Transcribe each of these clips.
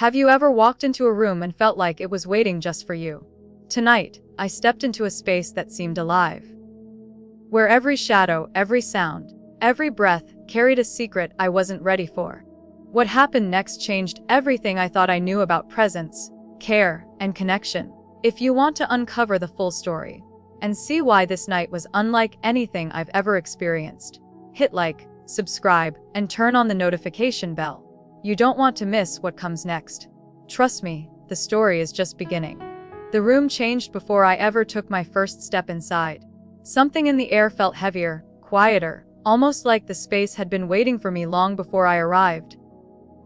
Have you ever walked into a room and felt like it was waiting just for you? Tonight, I stepped into a space that seemed alive, where every shadow, every sound, every breath carried a secret I wasn't ready for. What happened next changed everything I thought I knew about presence, care, and connection. If you want to uncover the full story and see why this night was unlike anything I've ever experienced, hit like, subscribe, and turn on the notification bell. You don't want to miss what comes next. Trust me, the story is just beginning. The room changed before I ever took my first step inside. Something in the air felt heavier, quieter, almost like the space had been waiting for me long before I arrived.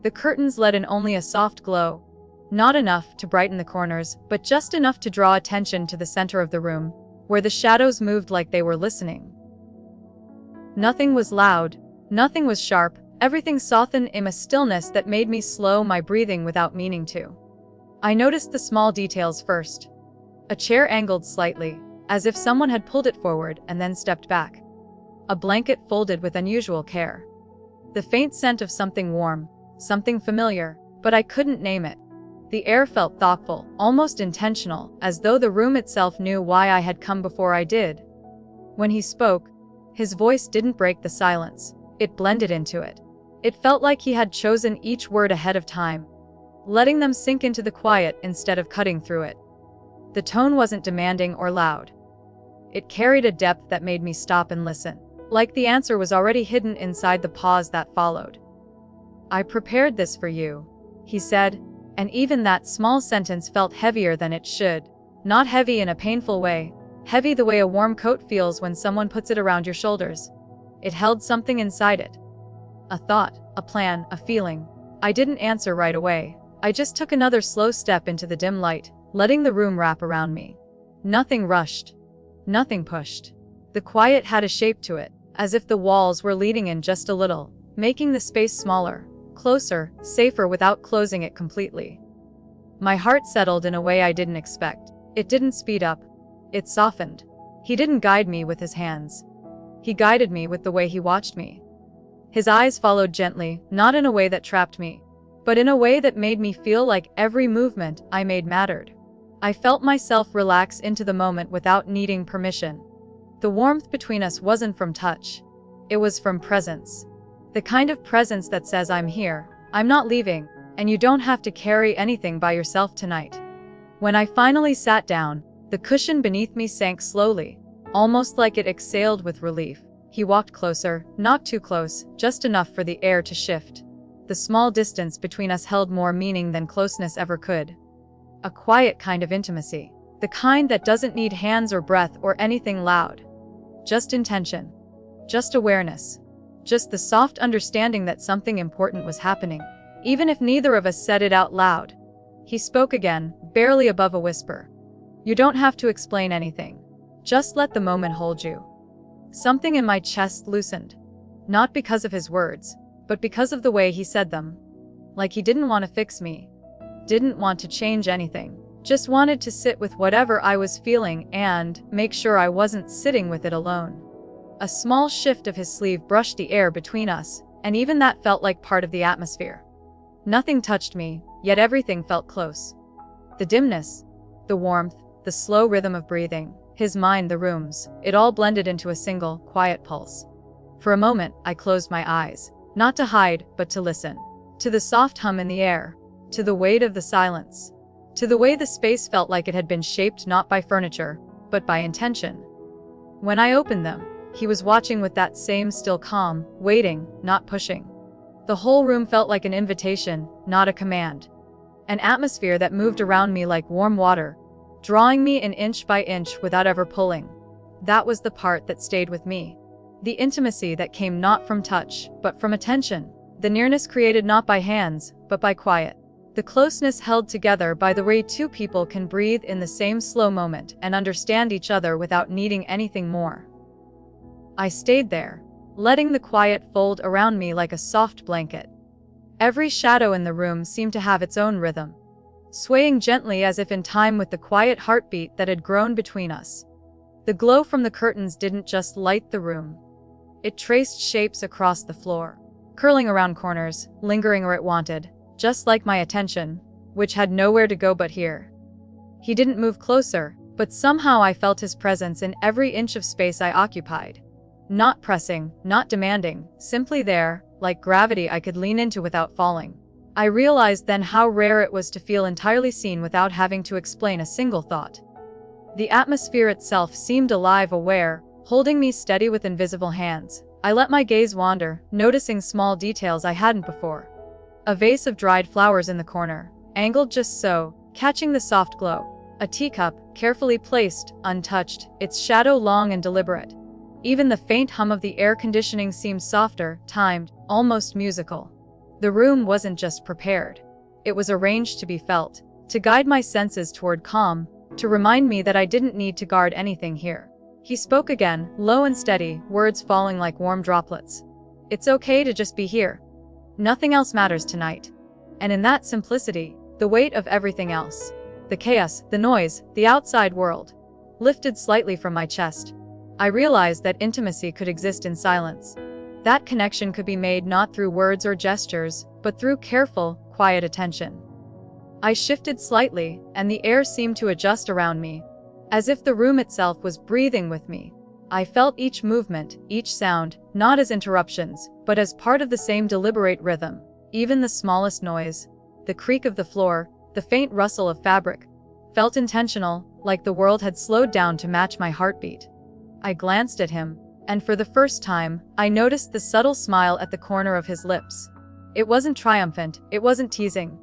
The curtains let in only a soft glow, not enough to brighten the corners, but just enough to draw attention to the center of the room, where the shadows moved like they were listening. Nothing was loud, nothing was sharp, everything softened in a stillness that made me slow my breathing without meaning to. I noticed the small details first. A chair angled slightly, as if someone had pulled it forward and then stepped back. A blanket folded with unusual care. The faint scent of something warm, something familiar, but I couldn't name it. The air felt thoughtful, almost intentional, as though the room itself knew why I had come before I did. When he spoke, his voice didn't break the silence, it blended into it. It felt like he had chosen each word ahead of time, letting them sink into the quiet instead of cutting through it. The tone wasn't demanding or loud. It carried a depth that made me stop and listen, like the answer was already hidden inside the pause that followed. "I prepared this for you," he said, and even that small sentence felt heavier than it should. Not heavy in a painful way, heavy the way a warm coat feels when someone puts it around your shoulders. It held something inside it. A thought, a plan, a feeling. I didn't answer right away. I just took another slow step into the dim light, letting the room wrap around me. Nothing rushed. Nothing pushed. The quiet had a shape to it, as if the walls were leading in just a little, making the space smaller, closer, safer without closing it completely. My heart settled in a way I didn't expect. It didn't speed up. It softened. He didn't guide me with his hands. He guided me with the way he watched me. His eyes followed gently, not in a way that trapped me, but in a way that made me feel like every movement I made mattered. I felt myself relax into the moment without needing permission. The warmth between us wasn't from touch. It was from presence. The kind of presence that says, "I'm here, I'm not leaving, and you don't have to carry anything by yourself tonight." When I finally sat down, the cushion beneath me sank slowly, almost like it exhaled with relief. He walked closer, not too close, just enough for the air to shift. The small distance between us held more meaning than closeness ever could. A quiet kind of intimacy. The kind that doesn't need hands or breath or anything loud. Just intention. Just awareness. Just the soft understanding that something important was happening, even if neither of us said it out loud. He spoke again, barely above a whisper. "You don't have to explain anything. Just let the moment hold you." Something in my chest loosened. Not because of his words, but because of the way he said them. Like he didn't want to fix me. Didn't want to change anything. Just wanted to sit with whatever I was feeling and make sure I wasn't sitting with it alone. A small shift of his sleeve brushed the air between us, and even that felt like part of the atmosphere. Nothing touched me, yet everything felt close. The dimness, the warmth, the slow rhythm of breathing, his mind, the rooms, it all blended into a single, quiet pulse. For a moment, I closed my eyes, not to hide, but to listen. To the soft hum in the air, to the weight of the silence, to the way the space felt like it had been shaped not by furniture, but by intention. When I opened them, he was watching with that same still calm, waiting, not pushing. The whole room felt like an invitation, not a command. An atmosphere that moved around me like warm water, drawing me in inch by inch without ever pulling. That was the part that stayed with me. The intimacy that came not from touch, but from attention. The nearness created not by hands, but by quiet. The closeness held together by the way two people can breathe in the same slow moment and understand each other without needing anything more. I stayed there, letting the quiet fold around me like a soft blanket. Every shadow in the room seemed to have its own rhythm, swaying gently as if in time with the quiet heartbeat that had grown between us. The glow from the curtains didn't just light the room. It traced shapes across the floor, curling around corners, lingering where it wanted, just like my attention, which had nowhere to go but here. He didn't move closer, but somehow I felt his presence in every inch of space I occupied. Not pressing, not demanding, simply there, like gravity I could lean into without falling. I realized then how rare it was to feel entirely seen without having to explain a single thought. The atmosphere itself seemed alive, aware, holding me steady with invisible hands. I let my gaze wander, noticing small details I hadn't before. A vase of dried flowers in the corner, angled just so, catching the soft glow. A teacup, carefully placed, untouched, its shadow long and deliberate. Even the faint hum of the air conditioning seemed softer, timed, almost musical. The room wasn't just prepared. It was arranged to be felt, to guide my senses toward calm, to remind me that I didn't need to guard anything here. He spoke again, low and steady, words falling like warm droplets. It's okay to just be here. Nothing else matters tonight. And in that simplicity, the weight of everything else, the chaos, the noise, the outside world, lifted slightly from my chest. I realized that intimacy could exist in silence. That connection could be made not through words or gestures, but through careful, quiet attention. I shifted slightly, and the air seemed to adjust around me, as if the room itself was breathing with me. I felt each movement, each sound, not as interruptions, but as part of the same deliberate rhythm. Even the smallest noise, the creak of the floor, the faint rustle of fabric, felt intentional, like the world had slowed down to match my heartbeat. I glanced at him, and for the first time, I noticed the subtle smile at the corner of his lips. It wasn't triumphant, it wasn't teasing.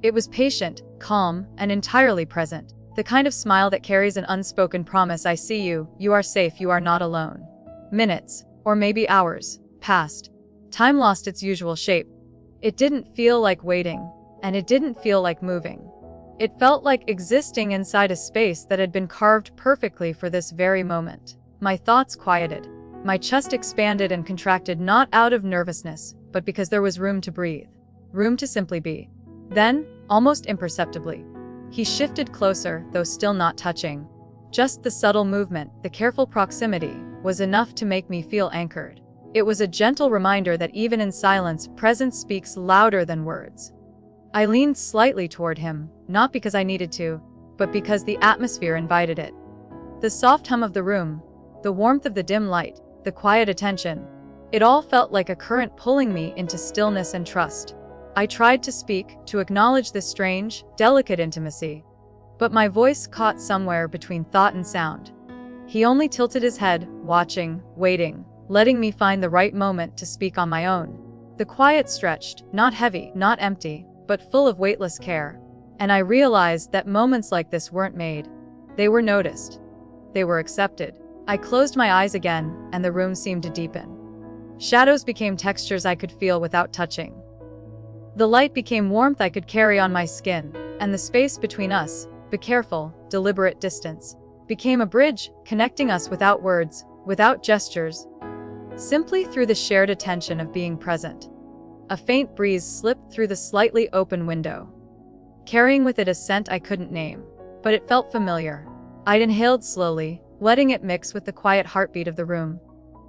It was patient, calm, and entirely present. The kind of smile that carries an unspoken promise: I see you, you are safe, you are not alone. Minutes, or maybe hours, passed. Time lost its usual shape. It didn't feel like waiting, and it didn't feel like moving. It felt like existing inside a space that had been carved perfectly for this very moment. My thoughts quieted. My chest expanded and contracted, not out of nervousness, but because there was room to breathe. Room to simply be. Then, almost imperceptibly, he shifted closer, though still not touching. Just the subtle movement, the careful proximity, was enough to make me feel anchored. It was a gentle reminder that even in silence, presence speaks louder than words. I leaned slightly toward him, not because I needed to, but because the atmosphere invited it. The soft hum of the room, the warmth of the dim light, the quiet attention, it all felt like a current pulling me into stillness and trust. I tried to speak, to acknowledge this strange, delicate intimacy, but my voice caught somewhere between thought and sound. He only tilted his head, watching, waiting, letting me find the right moment to speak on my own. The quiet stretched, not heavy, not empty, but full of weightless care. And I realized that moments like this weren't made. They were noticed. They were accepted. I closed my eyes again, and the room seemed to deepen. Shadows became textures I could feel without touching. The light became warmth I could carry on my skin, and the space between us, the careful, deliberate distance, became a bridge, connecting us without words, without gestures, simply through the shared attention of being present. A faint breeze slipped through the slightly open window, carrying with it a scent I couldn't name, but it felt familiar. I'd inhaled slowly, letting it mix with the quiet heartbeat of the room.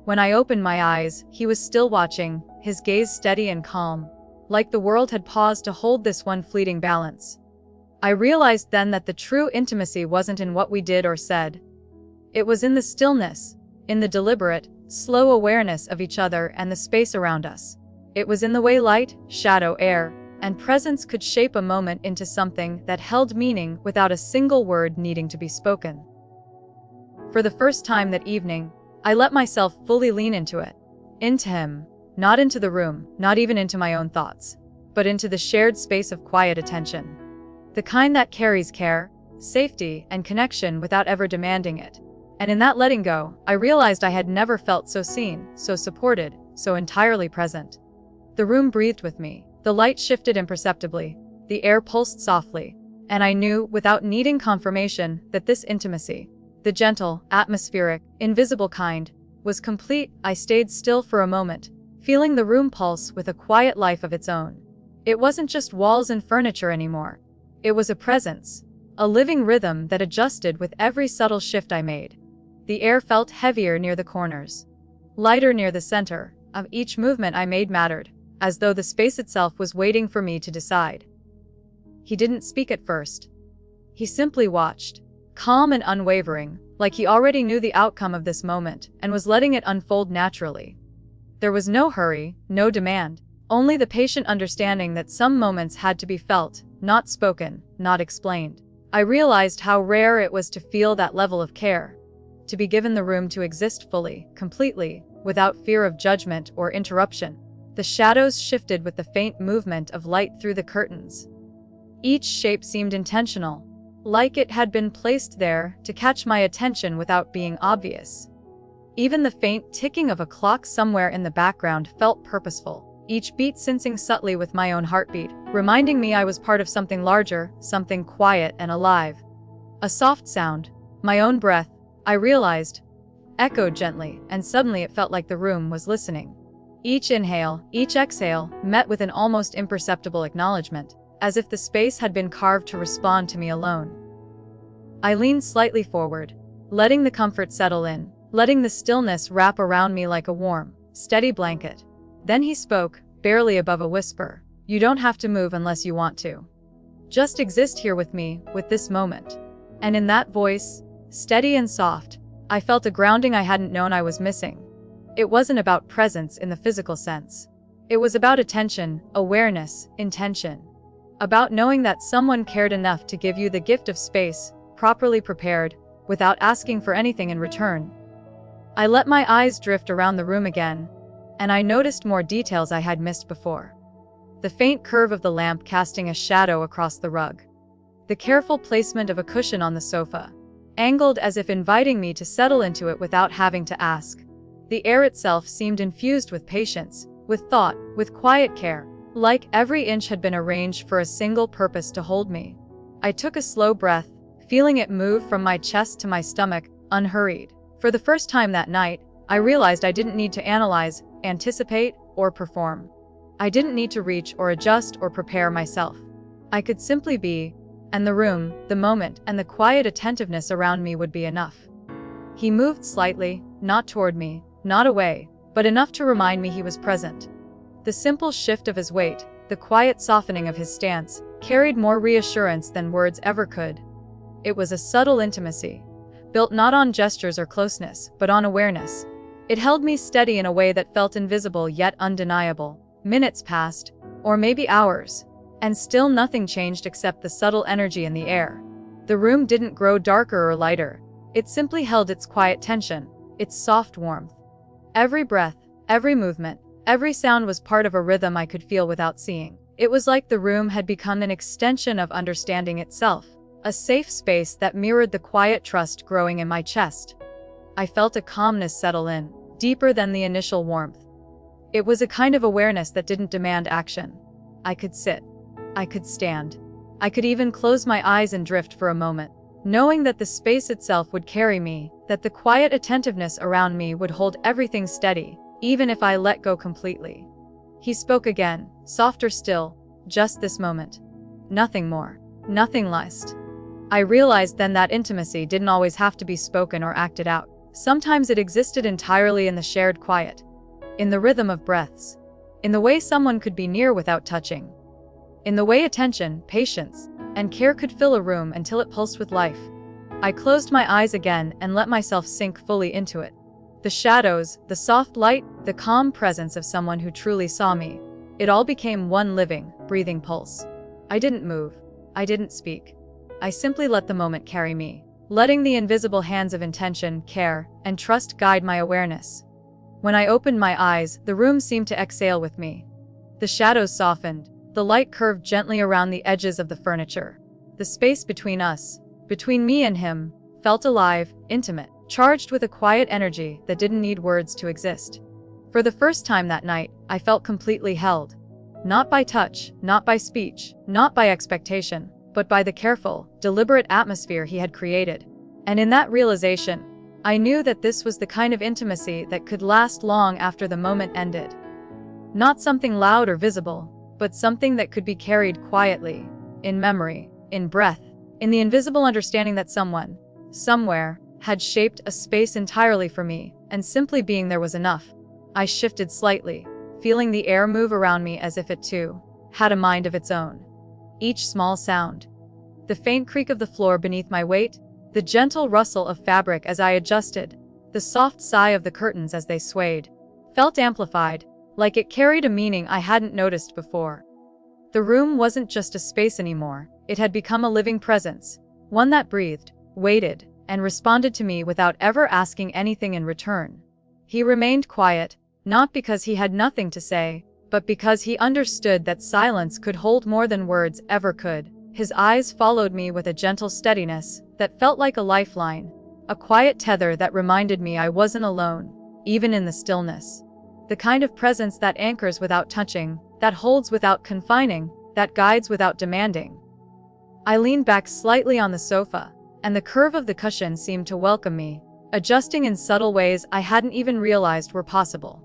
When I opened my eyes, he was still watching, his gaze steady and calm, like the world had paused to hold this one fleeting balance. I realized then that the true intimacy wasn't in what we did or said. It was in the stillness, in the deliberate, slow awareness of each other and the space around us. It was in the way light, shadow, air, and presence could shape a moment into something that held meaning without a single word needing to be spoken. For the first time that evening, I let myself fully lean into it. Into him. Not into the room, not even into my own thoughts, but into the shared space of quiet attention. The kind that carries care, safety, and connection without ever demanding it. And in that letting go, I realized I had never felt so seen, so supported, so entirely present. The room breathed with me. The light shifted imperceptibly. The air pulsed softly. And I knew, without needing confirmation, that this intimacy, the gentle, atmospheric, invisible kind, was complete. I stayed still for a moment, feeling the room pulse with a quiet life of its own. It wasn't just walls and furniture anymore. It was a presence, a living rhythm that adjusted with every subtle shift I made. The air felt heavier near the corners, lighter near the center. Of each movement I made mattered. as though the space itself was waiting for me to decide. He didn't speak at first. He simply watched, calm and unwavering, like he already knew the outcome of this moment and was letting it unfold naturally. There was no hurry, no demand, only the patient understanding that some moments had to be felt, not spoken, not explained. I realized how rare it was to feel that level of care, to be given the room to exist fully, completely, without fear of judgment or interruption. The shadows shifted with the faint movement of light through the curtains. Each shape seemed intentional, like it had been placed there to catch my attention without being obvious. Even the faint ticking of a clock somewhere in the background felt purposeful, each beat syncing subtly with my own heartbeat, reminding me I was part of something larger, something quiet and alive. A soft sound, my own breath, I realized, echoed gently, and suddenly it felt like the room was listening. Each inhale, each exhale, met with an almost imperceptible acknowledgement, as if the space had been carved to respond to me alone. I leaned slightly forward, letting the comfort settle in, letting the stillness wrap around me like a warm, steady blanket. Then he spoke, barely above a whisper. "You don't have to move unless you want to. Just exist here with me, with this moment." And in that voice, steady and soft, I felt a grounding I hadn't known I was missing. It wasn't about presence in the physical sense. It was about attention, awareness, intention. About knowing that someone cared enough to give you the gift of space, properly prepared, without asking for anything in return. I let my eyes drift around the room again, and I noticed more details I had missed before. The faint curve of the lamp casting a shadow across the rug. The careful placement of a cushion on the sofa, angled as if inviting me to settle into it without having to ask. The air itself seemed infused with patience, with thought, with quiet care, like every inch had been arranged for a single purpose to hold me. I took a slow breath, feeling it move from my chest to my stomach, unhurried. For the first time that night, I realized I didn't need to analyze, anticipate, or perform. I didn't need to reach or adjust or prepare myself. I could simply be, and the room, the moment, and the quiet attentiveness around me would be enough. He moved slightly, not toward me, not away, but enough to remind me he was present. The simple shift of his weight, the quiet softening of his stance, carried more reassurance than words ever could. It was a subtle intimacy, built not on gestures or closeness, but on awareness. It held me steady in a way that felt invisible yet undeniable. Minutes passed, or maybe hours, and still nothing changed except the subtle energy in the air. The room didn't grow darker or lighter. It simply held its quiet tension, its soft warmth. Every breath, every movement, every sound was part of a rhythm I could feel without seeing. It was like the room had become an extension of understanding itself, a safe space that mirrored the quiet trust growing in my chest. I felt a calmness settle in, deeper than the initial warmth. It was a kind of awareness that didn't demand action. I could sit. I could stand. I could even close my eyes and drift for a moment, knowing that the space itself would carry me, that the quiet attentiveness around me would hold everything steady, even if I let go completely. He spoke again, softer still, just this moment. Nothing more, nothing less. I realized then that intimacy didn't always have to be spoken or acted out. Sometimes it existed entirely in the shared quiet, in the rhythm of breaths, in the way someone could be near without touching, in the way attention, patience, and care could fill a room until it pulsed with life. I closed my eyes again and let myself sink fully into it. The shadows, the soft light, the calm presence of someone who truly saw me. It all became one living, breathing pulse. I didn't move. I didn't speak. I simply let the moment carry me, letting the invisible hands of intention, care, and trust guide my awareness. When I opened my eyes, the room seemed to exhale with me. The shadows softened, the light curved gently around the edges of the furniture. The space between us, between me and him, felt alive, intimate, charged with a quiet energy that didn't need words to exist. For the first time that night, I felt completely held. Not by touch, not by speech, not by expectation, but by the careful, deliberate atmosphere he had created. And in that realization, I knew that this was the kind of intimacy that could last long after the moment ended. Not something loud or visible, but something that could be carried quietly, in memory, in breath, in the invisible understanding that someone, somewhere, had shaped a space entirely for me, and simply being there was enough. I shifted slightly, feeling the air move around me as if it too had a mind of its own. Each small sound, the faint creak of the floor beneath my weight, the gentle rustle of fabric as I adjusted, the soft sigh of the curtains as they swayed, felt amplified, like it carried a meaning I hadn't noticed before. The room wasn't just a space anymore, it had become a living presence, one that breathed, waited, and responded to me without ever asking anything in return. He remained quiet, not because he had nothing to say, but because he understood that silence could hold more than words ever could. His eyes followed me with a gentle steadiness that felt like a lifeline, a quiet tether that reminded me I wasn't alone, even in the stillness. The kind of presence that anchors without touching, that holds without confining, that guides without demanding. I leaned back slightly on the sofa, and the curve of the cushion seemed to welcome me, adjusting in subtle ways I hadn't even realized were possible.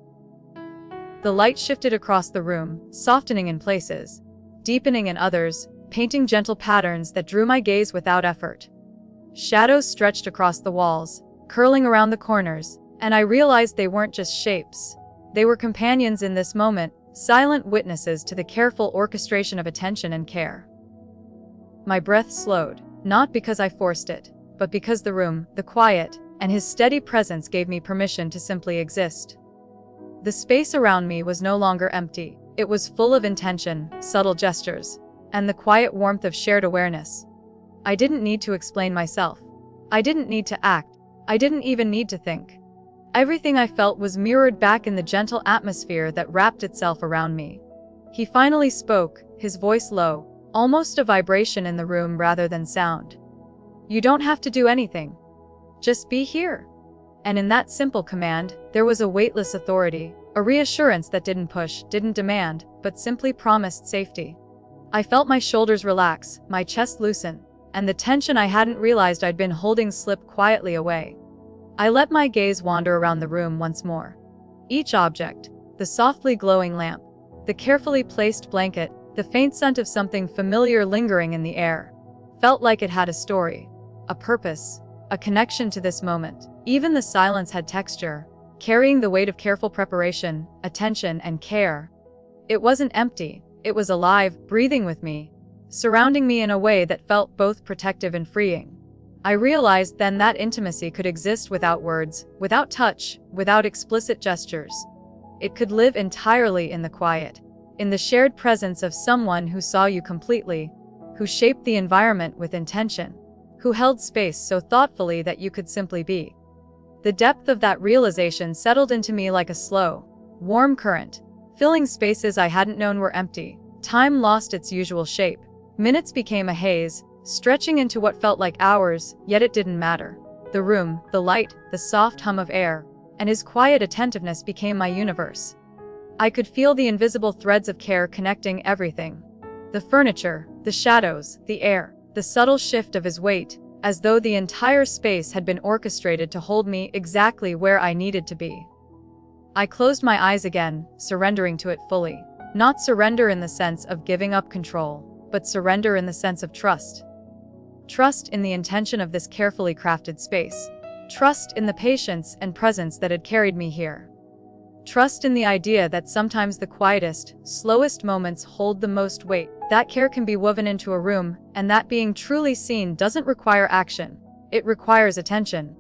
The light shifted across the room, softening in places, deepening in others, painting gentle patterns that drew my gaze without effort. Shadows stretched across the walls, curling around the corners, and I realized they weren't just shapes. They were companions in this moment, silent witnesses to the careful orchestration of attention and care. My breath slowed, not because I forced it, but because the room, the quiet, and his steady presence gave me permission to simply exist. The space around me was no longer empty. It was full of intention, subtle gestures, and the quiet warmth of shared awareness. I didn't need to explain myself. I didn't need to act. I didn't even need to think. Everything I felt was mirrored back in the gentle atmosphere that wrapped itself around me. He finally spoke, his voice low, almost a vibration in the room rather than sound. "You don't have to do anything. Just be here." And in that simple command, there was a weightless authority, a reassurance that didn't push, didn't demand, but simply promised safety. I felt my shoulders relax, my chest loosen, and the tension I hadn't realized I'd been holding slip quietly away. I let my gaze wander around the room once more. Each object, the softly glowing lamp, the carefully placed blanket, the faint scent of something familiar lingering in the air, felt like it had a story, a purpose, a connection to this moment. Even the silence had texture, carrying the weight of careful preparation, attention, and care. It wasn't empty, it was alive, breathing with me, surrounding me in a way that felt both protective and freeing. I realized then that intimacy could exist without words, without touch, without explicit gestures. It could live entirely in the quiet, in the shared presence of someone who saw you completely, who shaped the environment with intention, who held space so thoughtfully that you could simply be. The depth of that realization settled into me like a slow, warm current, filling spaces I hadn't known were empty. Time lost its usual shape. Minutes became a haze, stretching into what felt like hours, yet it didn't matter. The room, the light, the soft hum of air, and his quiet attentiveness became my universe. I could feel the invisible threads of care connecting everything. The furniture, the shadows, the air, the subtle shift of his weight, as though the entire space had been orchestrated to hold me exactly where I needed to be. I closed my eyes again, surrendering to it fully. Not surrender in the sense of giving up control, but surrender in the sense of trust. Trust in the intention of this carefully crafted space. Trust in the patience and presence that had carried me here. Trust in the idea that sometimes the quietest, slowest moments hold the most weight. That care can be woven into a room, and that being truly seen doesn't require action. It requires attention.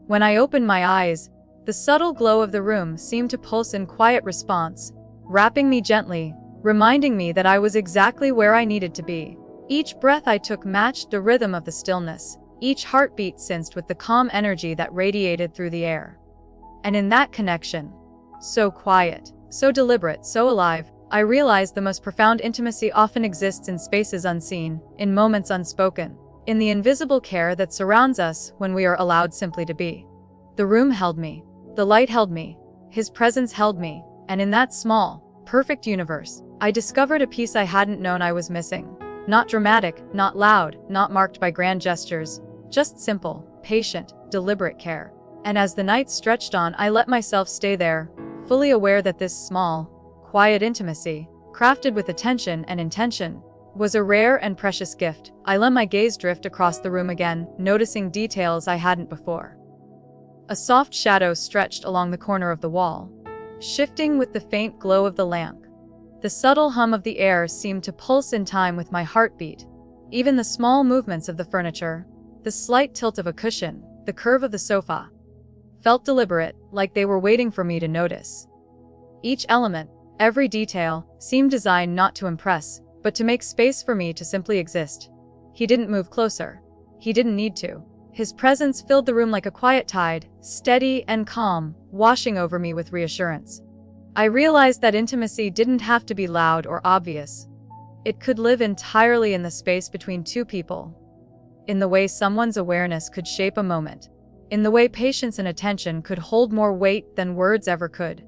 When I opened my eyes, the subtle glow of the room seemed to pulse in quiet response, wrapping me gently, reminding me that I was exactly where I needed to be. Each breath I took matched the rhythm of the stillness, each heartbeat synced with the calm energy that radiated through the air. And in that connection, so quiet, so deliberate, so alive, I realized the most profound intimacy often exists in spaces unseen, in moments unspoken, in the invisible care that surrounds us when we are allowed simply to be. The room held me. The light held me. His presence held me. And in that small, perfect universe, I discovered a piece I hadn't known I was missing. Not dramatic, not loud, not marked by grand gestures, just simple, patient, deliberate care. And as the night stretched on, I let myself stay there, fully aware that this small, quiet intimacy, crafted with attention and intention, was a rare and precious gift. I let my gaze drift across the room again, noticing details I hadn't before. A soft shadow stretched along the corner of the wall, shifting with the faint glow of the lamp. The subtle hum of the air seemed to pulse in time with my heartbeat. Even the small movements of the furniture, the slight tilt of a cushion, the curve of the sofa, felt deliberate, like they were waiting for me to notice. Each element, every detail, seemed designed not to impress, but to make space for me to simply exist. He didn't move closer. He didn't need to. His presence filled the room like a quiet tide, steady and calm, washing over me with reassurance. I realized that intimacy didn't have to be loud or obvious. It could live entirely in the space between two people. In the way someone's awareness could shape a moment. In the way patience and attention could hold more weight than words ever could.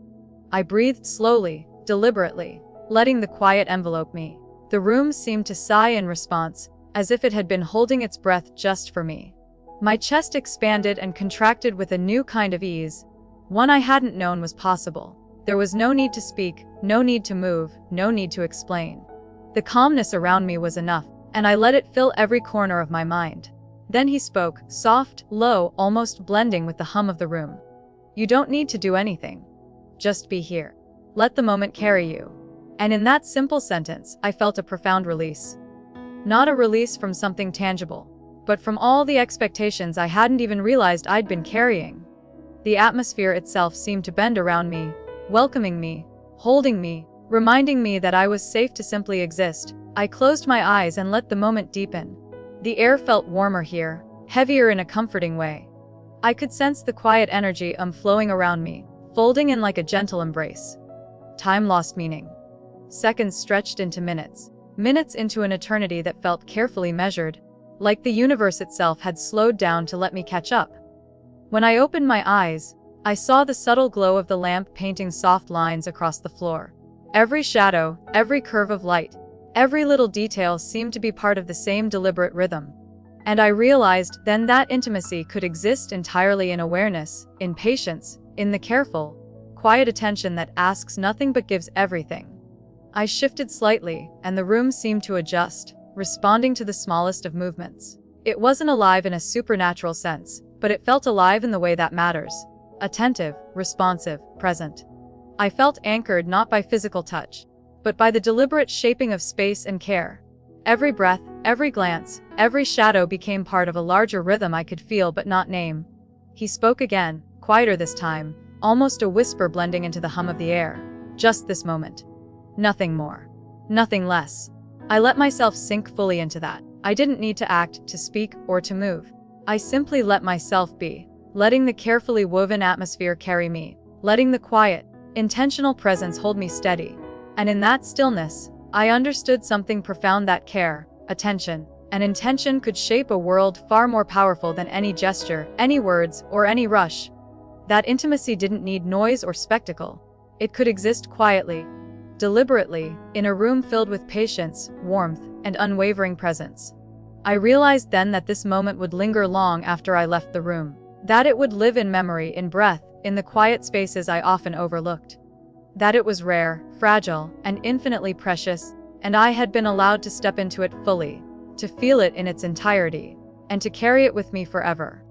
I breathed slowly, deliberately, letting the quiet envelope me. The room seemed to sigh in response, as if it had been holding its breath just for me. My chest expanded and contracted with a new kind of ease, one I hadn't known was possible. There was no need to speak, no need to move, no need to explain. The calmness around me was enough, and I let it fill every corner of my mind. Then he spoke, soft, low, almost blending with the hum of the room. "You don't need to do anything. Just be here. Let the moment carry you." And in that simple sentence, I felt a profound release. Not a release from something tangible, but from all the expectations I hadn't even realized I'd been carrying. The atmosphere itself seemed to bend around me, welcoming me, holding me, reminding me that I was safe to simply exist. I closed my eyes and let the moment deepen. The air felt warmer here, heavier in a comforting way. I could sense the quiet energy flowing around me, folding in like a gentle embrace. Time lost meaning. Seconds stretched into minutes, minutes into an eternity that felt carefully measured, like the universe itself had slowed down to let me catch up. When I opened my eyes, I saw the subtle glow of the lamp painting soft lines across the floor. Every shadow, every curve of light, every little detail seemed to be part of the same deliberate rhythm. And I realized then that intimacy could exist entirely in awareness, in patience, in the careful, quiet attention that asks nothing but gives everything. I shifted slightly, and the room seemed to adjust, responding to the smallest of movements. It wasn't alive in a supernatural sense, but it felt alive in the way that matters. Attentive, responsive, present. I felt anchored not by physical touch, but by the deliberate shaping of space and care. Every breath, every glance, every shadow became part of a larger rhythm I could feel but not name. He spoke again, quieter this time, almost a whisper blending into the hum of the air. Just this moment. Nothing more. Nothing less. I let myself sink fully into that. I didn't need to act, to speak, or to move. I simply let myself be, letting the carefully woven atmosphere carry me, letting the quiet, intentional presence hold me steady. And in that stillness, I understood something profound, that care, attention, and intention could shape a world far more powerful than any gesture, any words, or any rush. That intimacy didn't need noise or spectacle. It could exist quietly, deliberately, in a room filled with patience, warmth, and unwavering presence. I realized then that this moment would linger long after I left the room, that it would live in memory, in breath, in the quiet spaces I often overlooked. That it was rare, fragile, and infinitely precious, and I had been allowed to step into it fully, to feel it in its entirety, and to carry it with me forever.